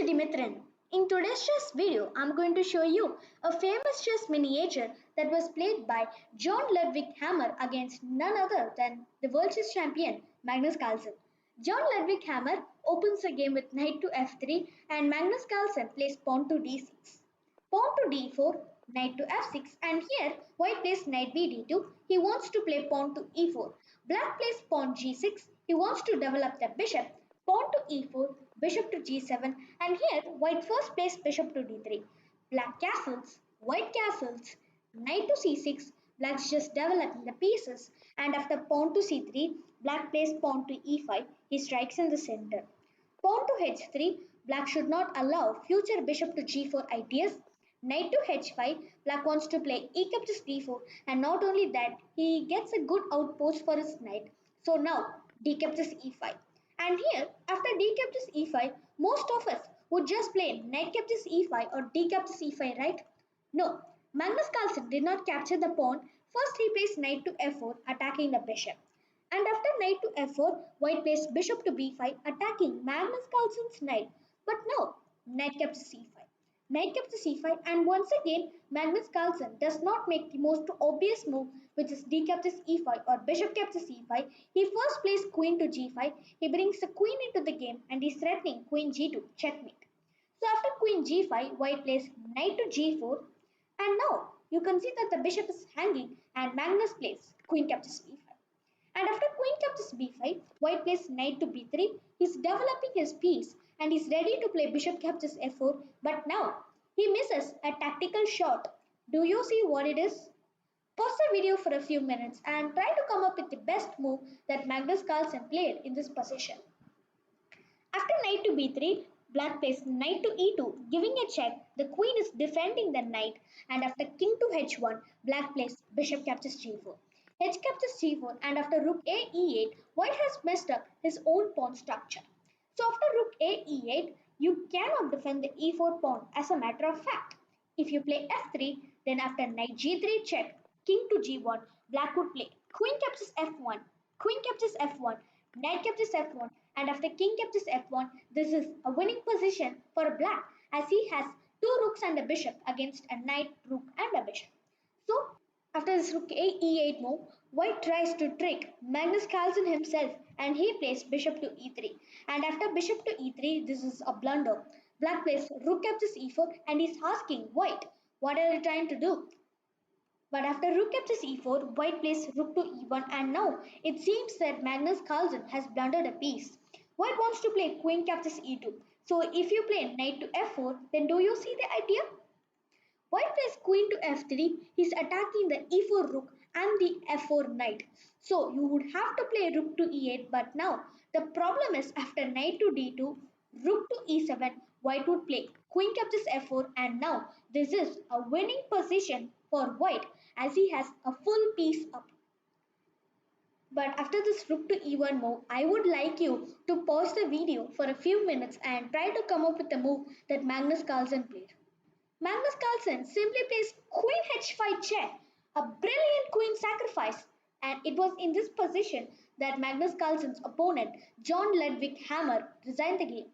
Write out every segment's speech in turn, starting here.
Chutti Mithran. In today's chess video, I'm going to show you a famous chess miniature that was played by John Ludvig Hammer against none other than the world chess champion Magnus Carlsen. John Ludvig Hammer opens the game with knight to f3 and Magnus Carlsen plays pawn to d6. Pawn to d4, knight to f6, and here white plays knight bd2. He wants to play pawn to e4. Black plays pawn g6. He wants to develop the bishop. Pawn to e4, bishop to g7, and here white first plays bishop to d3. Black castles, white castles, knight to c6, black's just developing the pieces, and after pawn to c3, black plays pawn to e5, he strikes in the center. Pawn to h3, black should not allow future bishop to g4 ideas. Knight to h5, black wants to play e captures d4, and not only that, he gets a good outpost for his knight. So now d captures e5. And here, after d captures e5, most of us would just play knight captures e5 or d captures e5, right? No, Magnus Carlsen did not capture the pawn. First he plays knight to f4, attacking the bishop. And after knight to f4, white plays bishop to b5, attacking Magnus Carlsen's knight. But no, knight captures c5. Knight captures c5, and once again Magnus Carlsen does not make the most obvious move, which is d captures e5 or bishop captures e5. He first plays queen to g5. He brings the queen into the game and is threatening queen g2, checkmate. So after queen g5, white plays knight to g4, and now you can see that the bishop is hanging and Magnus plays queen captures b5. And after queen captures b5, white plays knight to b3. He's developing his piece and he's ready to play bishop captures f4, but now he misses a tactical shot. Do you see what it is? Pause the video for a few minutes and try to come up with the best move that Magnus Carlsen played in this position. After knight to b3, black plays knight to e2, giving a check. The queen is defending the knight, and after king to h1, black plays bishop captures g4. H captures g4, and after rook a e8, white has messed up his own pawn structure. So after rook a e8, you cannot defend the e4 pawn as a matter of fact. If you play f3, then after knight g3 check, king to g1, black would play queen captures f1, queen captures f1, knight captures f1, and after king captures f1, this is a winning position for black as he has two rooks and a bishop against a knight, rook, and a bishop. So after this rook a e8 move, white tries to trick Magnus Carlsen himself and he plays bishop to e3. And after bishop to e3, this is a blunder. Black plays rook captures e4 and is asking white, what are you trying to do? But after rook captures e4, white plays rook to e1, and now it seems that Magnus Carlsen has blundered a piece. White wants to play queen captures e2. So if you play knight to f4, then do you see the idea? White plays queen to f3, he's attacking the e4 rook and the f4 knight. So you would have to play rook to e8, but now the problem is after knight to d2, rook to e7, white would play queen captures f4, and now this is a winning position for white as he has a full piece up. But after this rook to e1 move, I would like you to pause the video for a few minutes and try to come up with the move that Magnus Carlsen played. Magnus Carlsen simply plays queen h5 check, a brilliant queen sacrifice, and it was in this position that Magnus Carlsen's opponent John Ludvig Hammer resigned the game.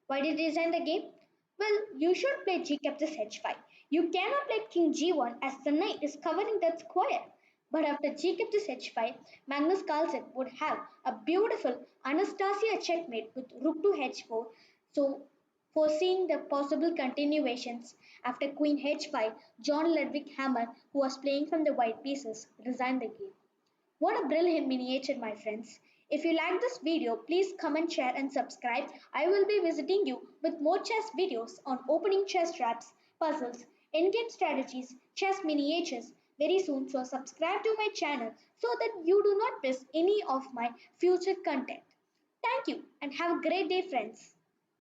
Why did he resign the game? Well, you should play g captures h5. You cannot play king g1 as the knight is covering that square. But after g captures h5, Magnus Carlsen would have a beautiful Anastasia checkmate with rook to h4. So foreseeing the possible continuations, after queen h5, John Ludvig Hammer, who was playing from the white pieces, resigned the game. What a brilliant miniature, my friends. If you like this video, please comment, share and subscribe. I will be visiting you with more chess videos on opening chess traps, puzzles, endgame strategies, chess miniatures very soon. So subscribe to my channel so that you do not miss any of my future content. Thank you and have a great day, friends.